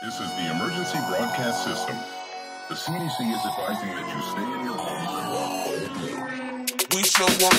This is the emergency broadcast system. The CDC is advising that you stay in your home. We show up.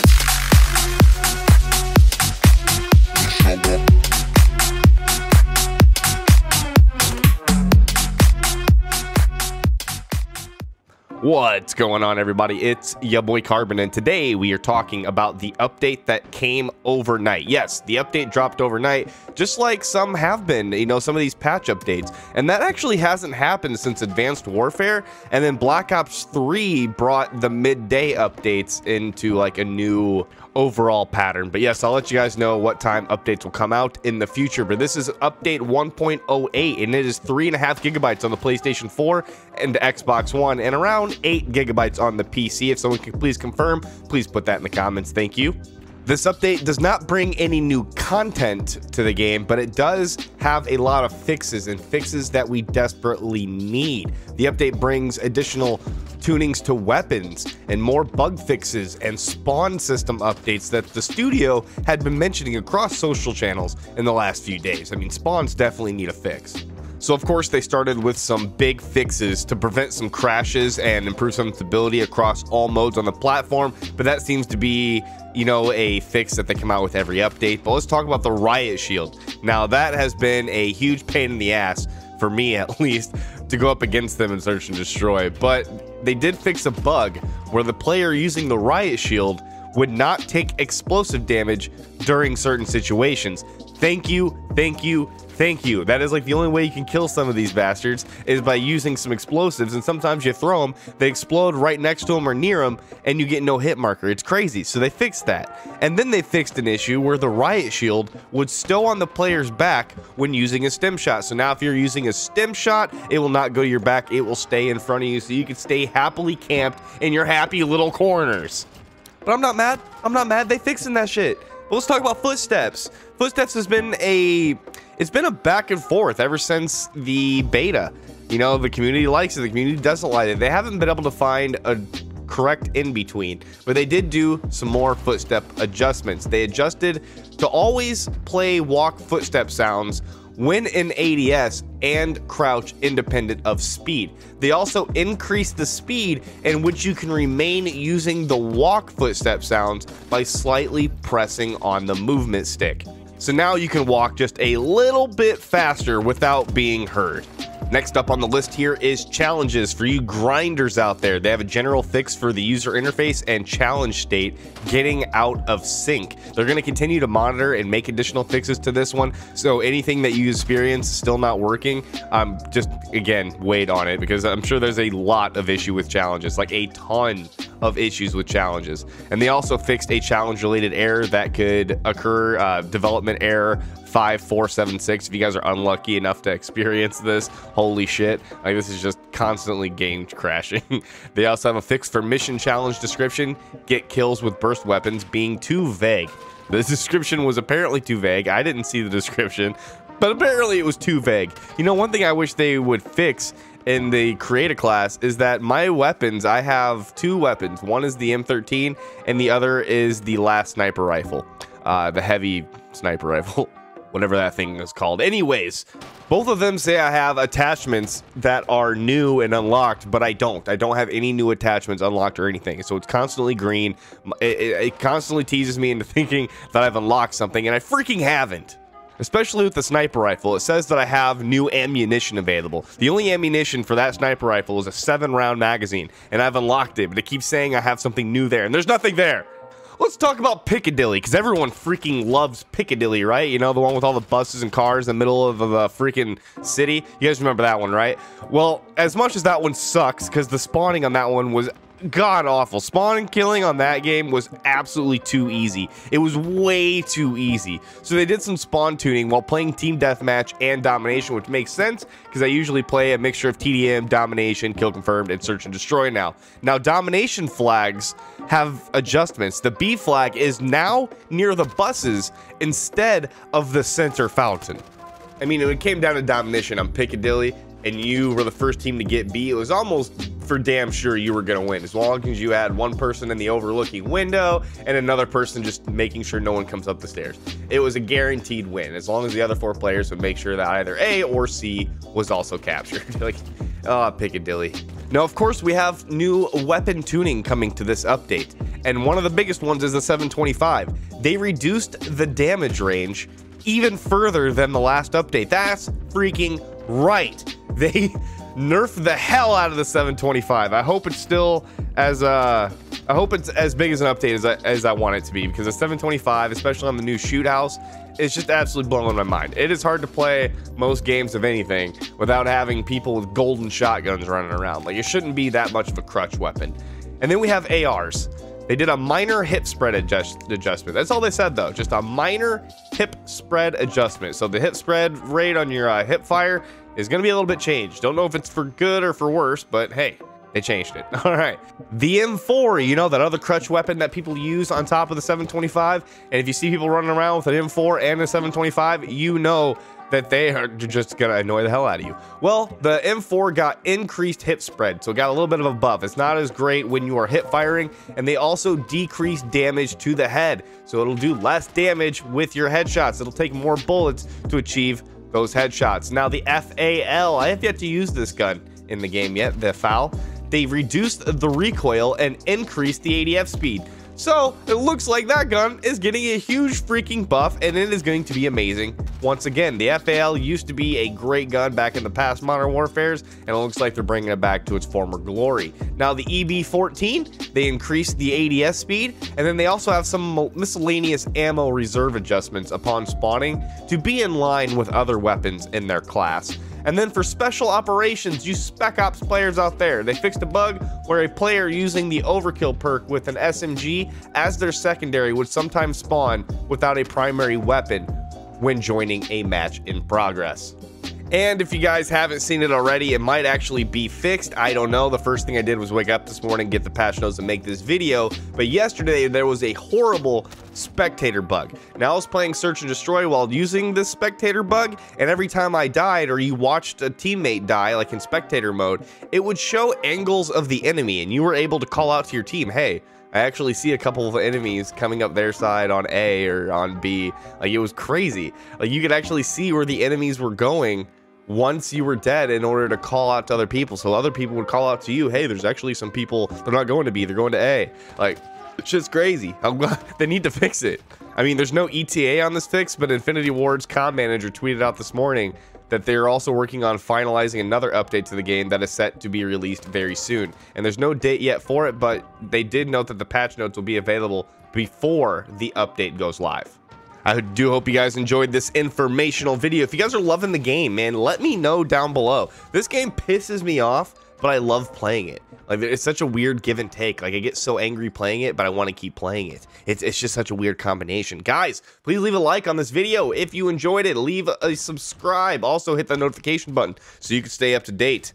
What's going on, everybody? It's your boy Carbon, and today we are talking about the update that came overnight. Yes, the update dropped overnight, just like some have been, some of these patch updates. And that actually hasn't happened since Advanced Warfare, and then Black Ops 3 brought the midday updates into like a new overall pattern. But yes, I'll let you guys know what time updates will come out in the future. But this is update 1.08, and it is 3.5 gigabytes on the PlayStation 4 and Xbox One, and around 8 gigabytes on the PC. If someone can please confirm, please put that in the comments. Thank you. This update does not bring any new content to the game, but it does have a lot of fixes, and fixes that we desperately need. The update brings additional tunings to weapons and more bug fixes and spawn system updates that the studio had been mentioning across social channels in the last few days. I mean, spawns definitely need a fix. So of course they started with some big fixes to prevent some crashes and improve some stability across all modes on the platform, but that seems to be, a fix that they come out with every update. But let's talk about the Riot Shield. Now that has been a huge pain in the ass, for me at least, to go up against them in Search and Destroy, but they did fix a bug where the player using the Riot Shield would not take explosive damage during certain situations. Thank you, thank you, thank you. That is like the only way you can kill some of these bastards is by using some explosives, and sometimes you throw them, they explode right next to them or near them, and you get no hit marker. It's crazy. So they fixed that. And then they fixed an issue where the Riot Shield would stow on the player's back when using a stem shot. So now if you're using a stem shot, it will not go to your back, it will stay in front of you, so you can stay happily camped in your happy little corners. But I'm not mad. I'm not mad. They fixing that shit. But let's talk about Footsteps. Footsteps has been a back and forth ever since the beta. The community likes it, the community doesn't like it. They haven't been able to find a correct in between, but they did do some more footstep adjustments. They adjusted to always play walk footstep sounds when in ADS and crouch independent of speed. They also increased the speed in which you can remain using the walk footstep sounds by slightly pressing on the movement stick. So now you can walk just a little bit faster without being heard. Next up on the list here is challenges for you grinders out there. They have a general fix for the user interface and challenge state getting out of sync. They're going to continue to monitor and make additional fixes to this one. So anything that you experience still not working, just again, wait on it, because I'm sure there's a lot of issue with challenges, like a ton of issues with challenges. And they also fixed a challenge related error that could occur, development error 5476. If you guys are unlucky enough to experience this, holy shit, like this is just constantly game crashing. They also have a fix for mission challenge description, get kills with burst weapons, being too vague. The description was apparently too vague. I didn't see the description, but apparently it was too vague. One thing I wish they would fix in the creator class is that my weapons, I have two weapons. One is the M13 and the other is the last sniper rifle, the heavy sniper rifle, whatever that thing is called. Anyways, both of them say I have attachments that are new and unlocked, but I don't have any new attachments unlocked or anything. So it's constantly green. It constantly teases me into thinking that I've unlocked something, and I freaking haven't. Especially with the sniper rifle, it says that I have new ammunition available. The only ammunition for that sniper rifle is a 7-round magazine, and I've unlocked it, but it keeps saying I have something new there, and there's nothing there. Let's talk about Piccadilly, because everyone freaking loves Piccadilly, right? The one with all the buses and cars in the middle of the freaking city. You guys remember that one, right? Well, as much as that one sucks, because the spawning on that one was god awful. Spawning killing on that game was absolutely too easy. It was way too easy. So they did some spawn tuning while playing team deathmatch and domination, which makes sense because I usually play a mixture of TDM, domination, kill confirmed, and search and destroy now. Now domination flags have adjustments. The B flag is now near the buses instead of the center fountain. I mean, when it came down to domination on Piccadilly, and you were the first team to get B, it was almost for damn sure you were going to win, as long as you had one person in the overlooking window and another person just making sure no one comes up the stairs. It was a guaranteed win, as long as the other 4 players would make sure that either A or C was also captured. Like, oh, Piccadilly. Now, of course, we have new weapon tuning coming to this update, and one of the biggest ones is the 725. They reduced the damage range even further than the last update. That's freaking right. They nerfed the hell out of the 725. I hope it's still as I hope it's as big as an update as I want it to be, because the 725, especially on the new shoot house, is just absolutely blowing my mind. It is hard to play most games of anything without having people with golden shotguns running around. Like, it shouldn't be that much of a crutch weapon. And then we have ARs. They did a minor hip spread adjustment. That's all they said, though. Just a minor hip spread adjustment. So the hip spread rate on your hip fire is going to be a little bit changed. Don't know if it's for good or for worse, but hey, they changed it. All right. The M4, you know, that other crutch weapon that people use on top of the 725. And if you see people running around with an M4 and a 725, you know that they are just gonna annoy the hell out of you. Well, the M4 got increased hip spread, so it got a little bit of a buff. It's not as great when you are hip firing, and they also decreased damage to the head, so it'll do less damage with your headshots. It'll take more bullets to achieve those headshots. Now, the FAL, I have yet to use this gun in the game yet, the FAL. They reduced the recoil and increased the ADF speed. So it looks like that gun is getting a huge freaking buff, and it is going to be amazing. Once again, the FAL used to be a great gun back in the past Modern Warfares, and it looks like they're bringing it back to its former glory. Now, the EB-14, they increased the ADS speed, and then they also have some miscellaneous ammo reserve adjustments upon spawning to be in line with other weapons in their class. And then for special operations, you Spec Ops players out there, they fixed a bug where a player using the Overkill perk with an SMG as their secondary would sometimes spawn without a primary weapon when joining a match in progress. And if you guys haven't seen it already, it might actually be fixed. I don't know. The first thing I did was wake up this morning, get the patch notes, and make this video. But yesterday, there was a horrible spectator bug. Now, I was playing Search and Destroy while using this spectator bug, and every time I died or you watched a teammate die, like in spectator mode, it would show angles of the enemy, and you were able to call out to your team, hey, I actually see a couple of enemies coming up their side on A or on B. Like, it was crazy. Like, you could actually see where the enemies were going once you were dead in order to call out to other people. So other people would call out to you, hey, there's actually some people, they're not going to B, they're going to A. Like, it's just crazy. I'm glad they need to fix it. I mean, there's no ETA on this fix, but Infinity Ward's comm manager tweeted out this morning that they're also working on finalizing another update to the game that is set to be released very soon. And there's no date yet for it, but they did note that the patch notes will be available before the update goes live. I do hope you guys enjoyed this informational video. If you guys are loving the game, man, let me know down below. This game pisses me off, but I love playing it. Like, it's such a weird give and take. Like, I get so angry playing it, but I want to keep playing it. It's just such a weird combination. Guys, please leave a like on this video. If you enjoyed it, leave a subscribe. Also, hit the notification button so you can stay up to date.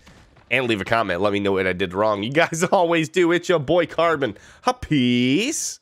And leave a comment. Let me know what I did wrong. You guys always do. It's your boy Carbon. Peace.